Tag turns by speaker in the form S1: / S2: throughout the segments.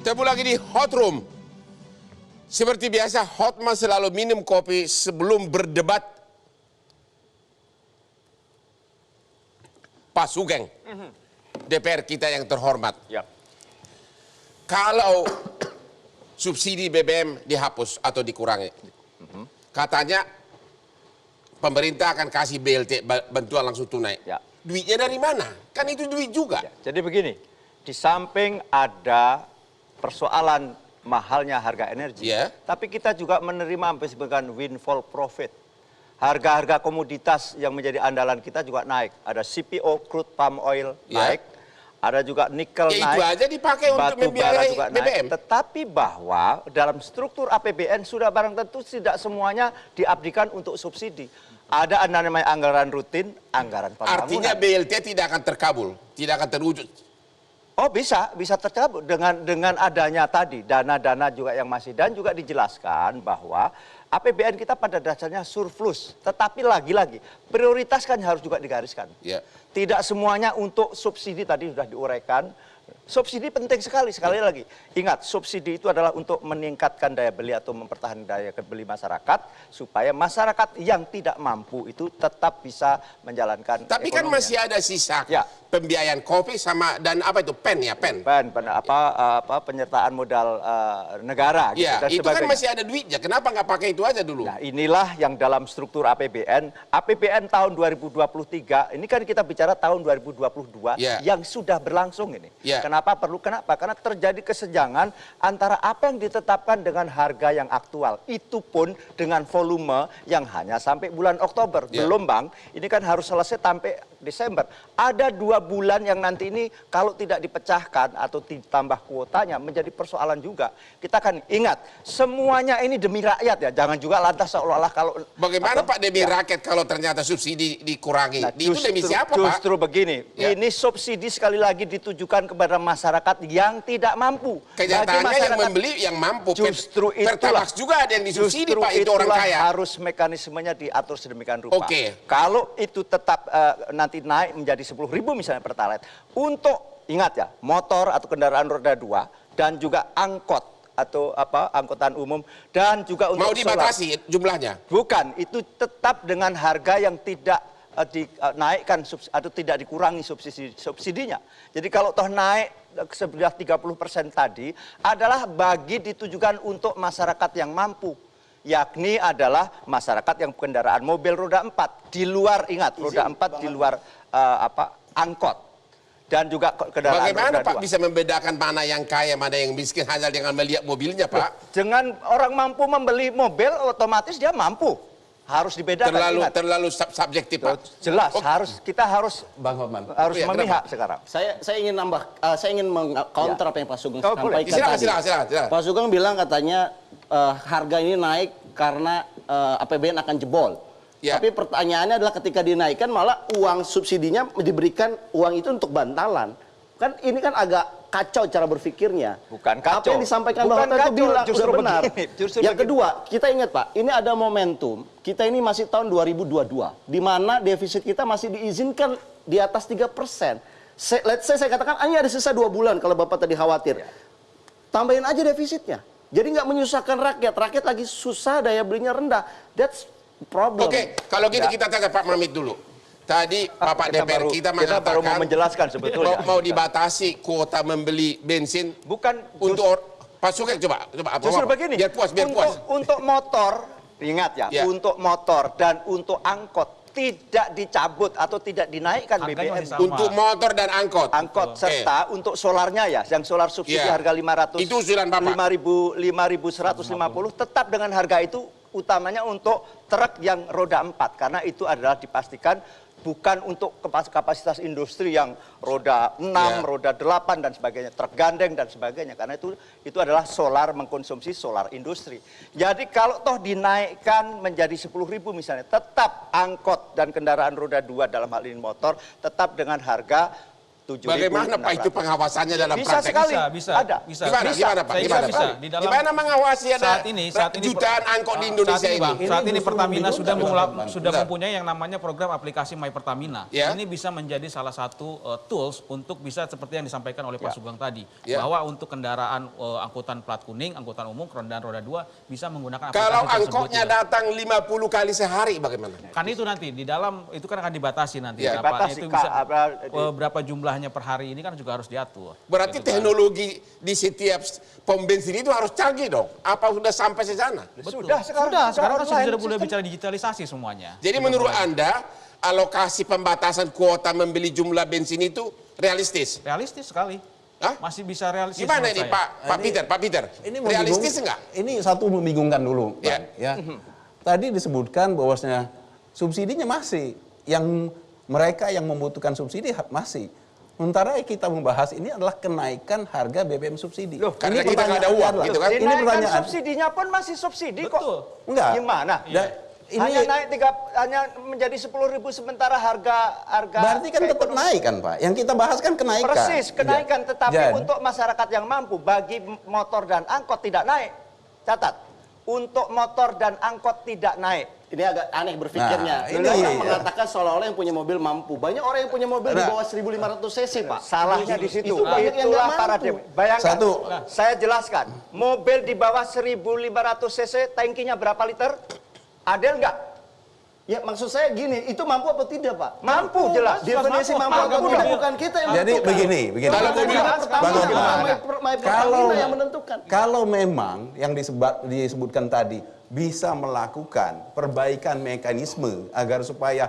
S1: Kita lagi di Hot Room. Seperti biasa, Hotman selalu minum kopi sebelum berdebat. Pak Sugeng, DPR kita yang terhormat.
S2: Ya.
S1: Kalau subsidi BBM dihapus atau dikurangi, katanya pemerintah akan kasih BLT, bantuan langsung tunai.
S2: Ya.
S1: Duitnya dari mana? Kan itu duit juga.
S2: Ya. Jadi begini, di samping ada persoalan mahalnya harga energi, tapi kita juga menerima apa disebutkan windfall profit. Harga-harga komoditas yang menjadi andalan kita juga naik. Ada CPO, crude palm oil naik, ada juga nikel naik.
S1: Itu aja dipakai untuk membiayai BBM.
S2: Tetapi bahwa dalam struktur APBN sudah barang tentu tidak semuanya diabdikan untuk subsidi. Ada namanya anggaran rutin, anggaran pembangunan.
S1: Artinya BLT tidak akan terkabul, tidak akan terwujud.
S2: Oh bisa tercabut dengan adanya tadi dana-dana juga yang masih, dan juga dijelaskan bahwa APBN kita pada dasarnya surplus, tetapi lagi-lagi prioritas kan harus juga digariskan. Tidak semuanya untuk subsidi, tadi sudah diuraikan. Subsidi penting sekali lagi. Ingat, subsidi itu adalah untuk meningkatkan daya beli atau mempertahankan daya beli masyarakat, supaya masyarakat yang tidak mampu itu tetap bisa menjalankan
S1: Tapi kan masih ada sisa pembiayaan kopi sama dan apa itu pen
S2: penyertaan modal negara.
S1: Gitu, dan itu sebagainya. Kan masih ada duitnya. Kenapa nggak pakai itu aja dulu?
S2: Nah, inilah yang dalam struktur APBN tahun 2023. Ini kan kita bicara tahun 2022 yang sudah berlangsung ini. Kenapa? Karena terjadi kesenjangan antara apa yang ditetapkan dengan harga yang aktual. Itu pun dengan volume yang hanya sampai bulan Oktober. Belum, Bang. Ini kan harus selesai sampai Desember. Ada 2 bulan yang nanti ini kalau tidak dipecahkan atau ditambah kuotanya menjadi persoalan juga. Kita kan ingat, semuanya ini demi rakyat ya. Jangan juga lantas seolah-olah kalau...
S1: Bagaimana Pak demi rakyat kalau ternyata subsidi dikurangi?
S2: Nah,
S1: itu demi siapa, Pak?
S2: Justru begini, ini subsidi sekali lagi ditujukan kepada masyarakat yang tidak mampu.
S1: Kenyataannya yang membeli yang mampu.
S2: Justru itulah.
S1: Juga ada yang disubsidi, Pak, itu orang kaya.
S2: Harus mekanismenya diatur sedemikian rupa. Kalau itu tetap nanti naik menjadi 10.000 misalnya pertalite, untuk ingat ya, motor atau kendaraan roda 2 dan juga angkot atau angkutan umum, dan juga untuk
S1: mau dibatasi jumlahnya? Bukan,
S2: itu tetap dengan harga yang tidak dinaikkan atau tidak dikurangi subsidinya. Jadi kalau toh naik sebelah 30% tadi adalah ditujukan untuk masyarakat yang mampu, yakni adalah masyarakat yang kendaraan mobil roda 4 di luar, ingat, roda 4 di luar angkot, dan juga kendaraan
S1: bagaimana
S2: roda
S1: Pak
S2: 2.
S1: bisa membedakan mana yang kaya, mana yang miskin hanya dengan melihat mobilnya, Pak?
S2: Dengan orang mampu membeli mobil, otomatis dia mampu. Harus dibedakan.
S1: Terlalu subjektif, Pak.
S2: Jelas, kita harus
S3: Bang Hotman
S2: harus memihak sekarang.
S3: Saya ingin nambah, saya ingin meng-counter apa yang Pak Sugeng sampaikan tadi.
S1: Silakan.
S3: Pak Sugeng bilang katanya harga ini naik karena APBN akan jebol. Tapi pertanyaannya adalah ketika dinaikkan malah uang subsidinya diberikan uang itu untuk bantalan. Kan ini kan agak kacau cara berpikirnya.
S2: Bukan kacau.
S3: Apa yang disampaikan Bang Hotman itu bilang sudah benar. Yang kedua, kita ingat Pak, ini ada momentum. Kita ini masih tahun 2022, di mana defisit kita masih diizinkan di atas 3%. Let's say saya katakan, ini ada sisa 2 bulan kalau Bapak tadi khawatir. Tambahin aja defisitnya. Jadi nggak menyusahkan rakyat. Rakyat lagi susah, daya belinya rendah. That's problem.
S1: Oke, kalau gitu kita tanya Pak Mamit dulu. Tadi Bapak DPR kita mengatakan
S2: baru mau menjelaskan sebetulnya
S1: mau dibatasi kuota membeli bensin.
S2: Bukan
S1: untuk Pak Sugeng, coba
S2: justru begini.
S1: Biar puas.
S2: Untuk motor, ingat ya, untuk motor dan untuk angkot tidak dicabut atau tidak dinaikkan BBM.
S1: Untuk motor dan angkot.
S2: Serta untuk solarnya ya, yang solar subsidi harga 500.
S1: Itu usulan Bapak.
S2: 5.150 tetap dengan harga itu, utamanya untuk truk yang roda 4, karena itu adalah dipastikan bukan untuk kapasitas industri yang roda 6, roda 8 dan sebagainya, truk gandeng dan sebagainya, karena itu adalah solar, mengkonsumsi solar industri. Jadi kalau toh dinaikkan menjadi 10.000 misalnya, tetap angkot dan kendaraan roda 2 dalam hal ini motor tetap dengan harga
S1: Bagaimana Pak itu pengawasannya dalam
S2: bisa
S1: praktek?
S2: sekali.
S4: Bisa.
S2: Ada.
S1: Gimana Pak?
S4: Gimana
S1: mengawasi ada
S4: saat ini
S1: jutaan angkot di Indonesia ini?
S4: Saat ini Pertamina sudah mempunyai yang namanya program aplikasi My Pertamina. Ini bisa menjadi salah satu tools untuk bisa seperti yang disampaikan oleh Pak Sugeng tadi. Bahwa untuk kendaraan angkutan plat kuning, angkutan umum, kendaraan roda 2 bisa menggunakan aplikasi
S1: kalau
S4: tersebut.
S1: Kalau angkotnya datang 50 kali sehari bagaimana?
S4: Kan itu nanti di dalam itu kan akan dibatasi nanti.
S2: Dibatasi,
S4: itu bisa berapa jumlahnya per hari ini kan juga harus diatur.
S1: Berarti
S4: gitu
S1: teknologi di setiap pom bensin itu harus canggih dong. Apa sudah sampai ke sana?
S4: Sekarang kan sudah boleh bicara digitalisasi semuanya.
S1: Jadi menurut Anda alokasi pembatasan kuota membeli jumlah bensin itu realistis?
S4: Realistis sekali.
S1: Hah?
S4: Masih bisa realistis.
S1: Gimana ini Pak Peter? Ini realistis enggak?
S5: Ini satu membingungkan dulu, Bang, ya. Tadi disebutkan bahwasanya subsidinya masih, yang mereka yang membutuhkan subsidi masih. Sementara kita membahas ini adalah kenaikan harga BBM subsidi.
S1: Loh, karena kita nggak ada uang, gitu kan?
S2: Ini pertanyaan. Subsidinya pun masih subsidi kok.
S5: Enggak.
S2: Gimana?
S5: Ini
S2: hanya menjadi 10.000 sementara harga
S5: berarti kan tetap naik kan Pak. Yang kita bahas kan kenaikan.
S2: Persis, kenaikan, tetapi untuk masyarakat yang mampu, bagi motor dan angkot tidak naik. Catat, untuk motor dan angkot tidak naik.
S3: Ini agak aneh berpikirnya.
S5: Nah,
S3: ini orang mengatakan seolah-olah yang punya mobil mampu. Banyak orang yang punya mobil di bawah 1.500 cc, Pak.
S2: Salahnya di situ.
S3: Itu banyak yang nggak mampu.
S2: Bayangkan, saya jelaskan. Mobil di bawah 1.500 cc, tankinya berapa liter? Adil nggak?
S3: Ya maksud saya gini, itu mampu apa tidak Pak?
S2: Mampu jelas.
S3: Definisi mampu atau tidak bukan kita yang
S5: jadi
S3: menentukan.
S5: begini.
S3: Yang menentukan.
S5: Kalau memang yang disebutkan tadi bisa melakukan perbaikan mekanisme agar supaya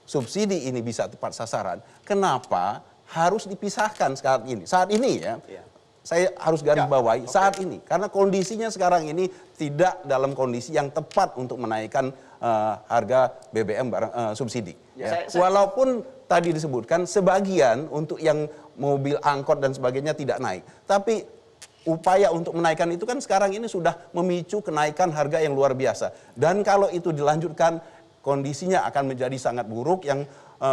S5: subsidi ini bisa tepat sasaran, kenapa harus dipisahkan saat ini? Saat ini ya. Saya harus garis bawahi saat ini karena kondisinya sekarang ini tidak dalam kondisi yang tepat untuk menaikkan harga BBM subsidi. Walaupun tadi disebutkan sebagian untuk yang mobil angkot dan sebagainya tidak naik, tapi upaya untuk menaikkan itu kan sekarang ini sudah memicu kenaikan harga yang luar biasa. Dan kalau itu dilanjutkan kondisinya akan menjadi sangat buruk yang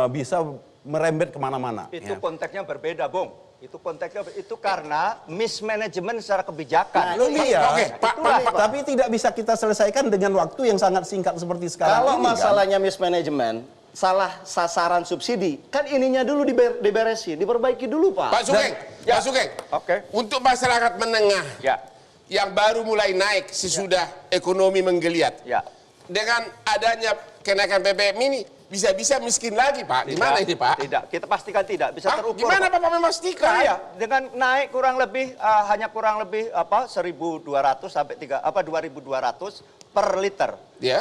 S5: bisa merembet kemana-mana.
S2: Itu konteksnya berbeda, Bung. Itu konteksnya itu karena mismanagement secara kebijakan.
S5: Tapi tidak bisa kita selesaikan dengan waktu yang sangat singkat seperti sekarang.
S3: Kalau masalahnya mismanagement, salah sasaran subsidi, kan ininya dulu diberesin, diperbaiki dulu Pak.
S1: Pak Sugeng, untuk masyarakat menengah yang baru mulai naik sesudah ekonomi menggeliat, dengan adanya kenaikan BBM ini, bisa-bisa miskin lagi Pak. Gimana ini Pak?
S2: Tidak, kita pastikan tidak bisa terukur.
S1: Gimana Bapak memastikan?
S2: Dengan naik kurang lebih hanya kurang lebih 1.200 sampai 2.200 per liter.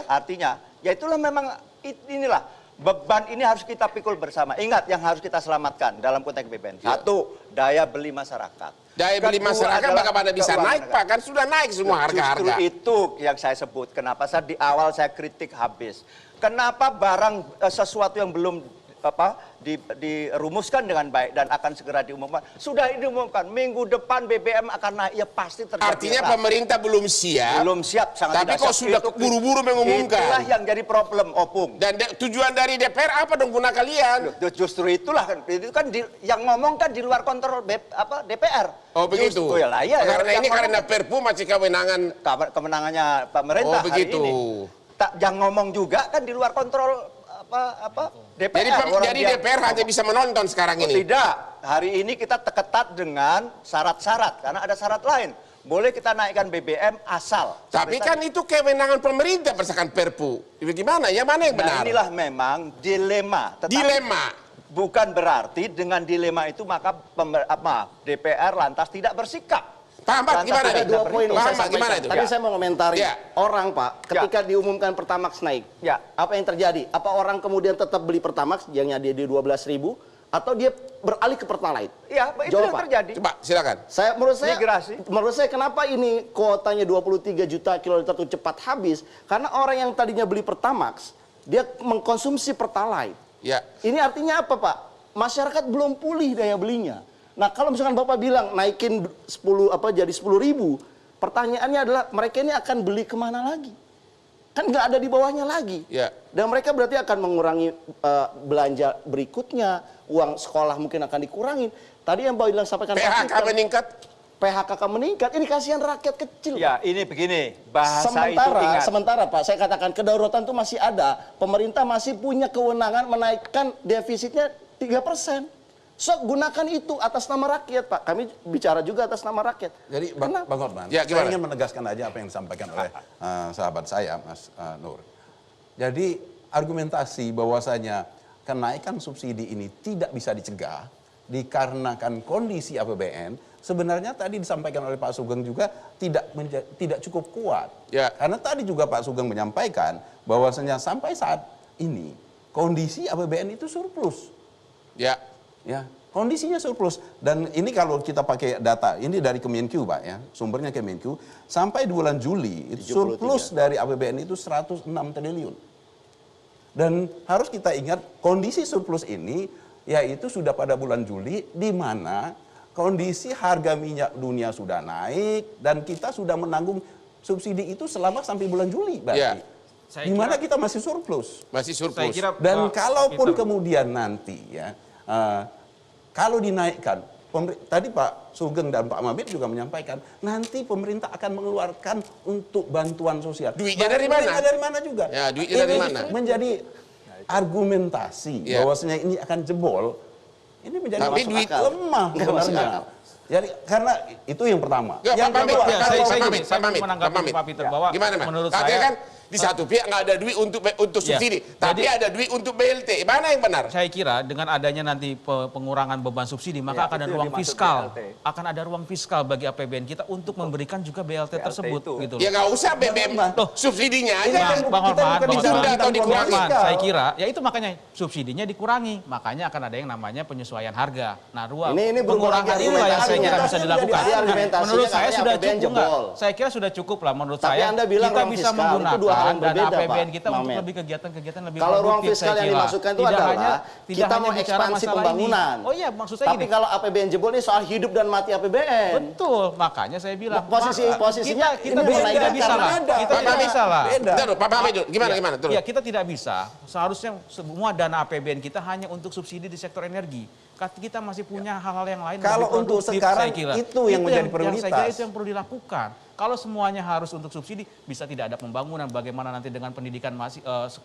S2: Artinya, ya itulah memang inilah beban ini harus kita pikul bersama. Ingat yang harus kita selamatkan dalam konteks BBM. Satu, daya beli masyarakat.
S1: Daya beli masyarakat bagaimana bisa naik Pak? Kan sudah naik semua harga-harga.
S2: Justru itu yang saya sebut. Kenapa di awal saya kritik habis. Kenapa barang sesuatu yang belum dirumuskan dengan baik dan akan segera diumumkan. Sudah diumumkan, minggu depan BBM akan naik, ya pasti terjadi.
S1: Artinya pemerintah belum siap.
S2: Belum siap, sangat
S1: tapi kok sudah buru-buru mengumumkan.
S2: Itulah yang jadi problem, Opung.
S1: Dan tujuan dari DPR apa dong guna kalian?
S2: Justru itulah kan, itu kan yang ngomong kan di luar kontrol DPR.
S1: Oh begitu.
S2: Justru,
S1: karena ini karena Perpu masih
S2: kemenangannya pemerintah
S1: hari ini.
S2: Yang ngomong juga kan di luar kontrol DPR.
S1: Jadi DPR hanya bisa menonton sekarang ini?
S2: Tidak. Hari ini kita ketat dengan syarat-syarat. Karena ada syarat lain. Boleh kita naikkan BBM asal.
S1: Tapi kan itu kewenangan pemerintah berdasarkan Perpu. Bagaimana? Yang mana yang benar?
S2: Nah inilah memang dilema.
S1: Dilema.
S2: Bukan berarti dengan dilema itu maka DPR lantas tidak bersikap.
S3: Pak Ahmad, gimana ada dua poin
S1: gimana itu?
S3: Tapi saya mau komentari orang Pak, ketika diumumkan Pertamax naik, apa yang terjadi? Apa orang kemudian tetap beli Pertamax yang ada di 12.000 atau dia beralih ke Pertalite?
S2: Iya, itu yang terjadi.
S1: Coba silakan.
S3: Menurut saya kenapa ini kuotanya 23 juta kiloliter itu cepat habis? Karena orang yang tadinya beli Pertamax, dia mengkonsumsi Pertalite. Ini artinya apa Pak? Masyarakat belum pulih daya belinya. Nah kalau misalkan Bapak bilang naikin 10 jadi 10.000, pertanyaannya adalah mereka ini akan beli kemana lagi? kan nggak ada di bawahnya lagi. Dan mereka berarti akan mengurangi belanja berikutnya, uang sekolah mungkin akan dikurangin. Tadi yang Pak Idlan sampaikan,
S1: PHK meningkat.
S3: PHK akan meningkat, ini kasihan rakyat kecil.
S2: Ya, ini begini, bahasa itu ingat.
S3: Sementara Pak, saya katakan kedaulatan itu masih ada. Pemerintah masih punya kewenangan menaikkan defisitnya 3%. So, gunakan itu atas nama rakyat, Pak. Kami bicara juga atas nama rakyat.
S5: Jadi, Bang Hotman, saya ingin menegaskan aja apa yang disampaikan oleh sahabat saya, Mas Nur. Jadi, argumentasi bahwasanya kenaikan subsidi ini tidak bisa dicegah dikarenakan kondisi APBN, sebenarnya tadi disampaikan oleh Pak Sugeng juga tidak cukup kuat. Karena tadi juga Pak Sugeng menyampaikan bahwasanya sampai saat ini kondisi APBN itu surplus. Ya, kondisinya surplus. Dan ini kalau kita pakai data, ini dari Kemenq Pak ya, sumbernya Kemenq, sampai bulan Juli itu surplus dari APBN itu 106 triliun. Dan harus kita ingat kondisi surplus ini yaitu sudah pada bulan Juli di mana kondisi harga minyak dunia sudah naik dan kita sudah menanggung subsidi itu selama sampai bulan Juli berarti. Di mana kita masih surplus.
S1: Masih surplus.
S5: Dan kalaupun kemudian nanti ya kalau dinaikkan, tadi Pak Sugeng dan Pak Mabit juga menyampaikan, nanti pemerintah akan mengeluarkan untuk bantuan sosial.
S1: Duitnya dari mana?
S5: Dari mana juga.
S1: Ya, duitnya dari mana?
S5: Menjadi argumentasi bahwasanya ini akan jebol, ini menjadi duit lemah sebenarnya. Jadi karena itu yang pertama.
S4: Yang kedua, saya menanggapi Pak Peter bahwa menurut saya
S1: kan di satu pihak nggak ada duit untuk subsidi, tapi ada duit untuk BLT. Mana yang benar?
S4: Saya kira dengan adanya nanti pengurangan beban subsidi, maka akan ada ruang fiskal, bagi APBN kita untuk memberikan juga BLT tersebut. Gitu loh.
S1: Ya nggak usah BBM subsidinya aja.
S4: Bang Hormat,
S1: atau dikurangi.
S4: Saya kira, ya itu makanya subsidinya dikurangi, makanya akan ada yang namanya penyesuaian harga. Nah, ruang pengurangan inilah yang saya kira bisa dilakukan. Menurut saya sudah cukup. Saya kira sudah cukup lah menurut saya. Kita bisa menggunakan dan APBN kita untuk lebih kegiatan-kegiatan lebih
S3: kalau
S4: produktif.
S3: Ruang fiskal yang dimaksudkan itu adalah kita mau ekspansi pembangunan.
S4: Oh iya, maksud saya
S3: tapi kalau APBN jebol ini soal hidup dan mati APBN.
S4: Betul, makanya saya bilang
S3: posisinya
S4: kita tidak bisa lah. Kita tidak bisa lah.
S1: Pak Mabit, gimana?
S4: Ya, kita tidak bisa. Seharusnya semua dana APBN kita hanya untuk subsidi di sektor energi. Kita masih punya hal-hal yang lain.
S5: Kalau untuk sekarang itu yang menjadi prioritas.
S4: Saya kira itu yang perlu dilakukan. Kalau semuanya harus untuk subsidi, bisa tidak ada pembangunan. Bagaimana nanti dengan pendidikan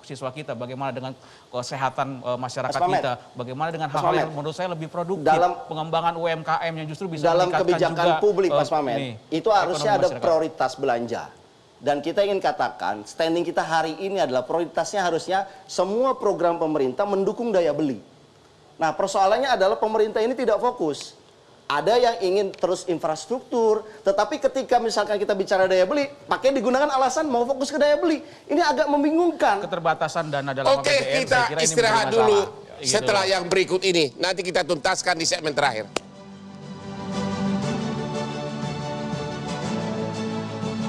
S4: siswa kita, bagaimana dengan kesehatan masyarakat kita, bagaimana dengan hal-hal yang menurut saya lebih produktif.
S3: Dalam
S4: pengembangan UMKM yang justru bisa
S3: dalam
S4: meningkatkan
S3: kebijakan
S4: juga,
S3: publik, Mas Mamet, itu harusnya ada prioritas belanja. Dan kita ingin katakan, standing kita hari ini adalah prioritasnya harusnya semua program pemerintah mendukung daya beli. Nah, persoalannya adalah pemerintah ini tidak fokus. Ada yang ingin terus infrastruktur, tetapi ketika misalkan kita bicara daya beli, pakai digunakan alasan mau fokus ke daya beli. Ini agak membingungkan.
S4: Keterbatasan dana dalam APBN,
S1: kita istirahat dulu setelah yang berikut ini. Nanti kita tuntaskan di segmen terakhir.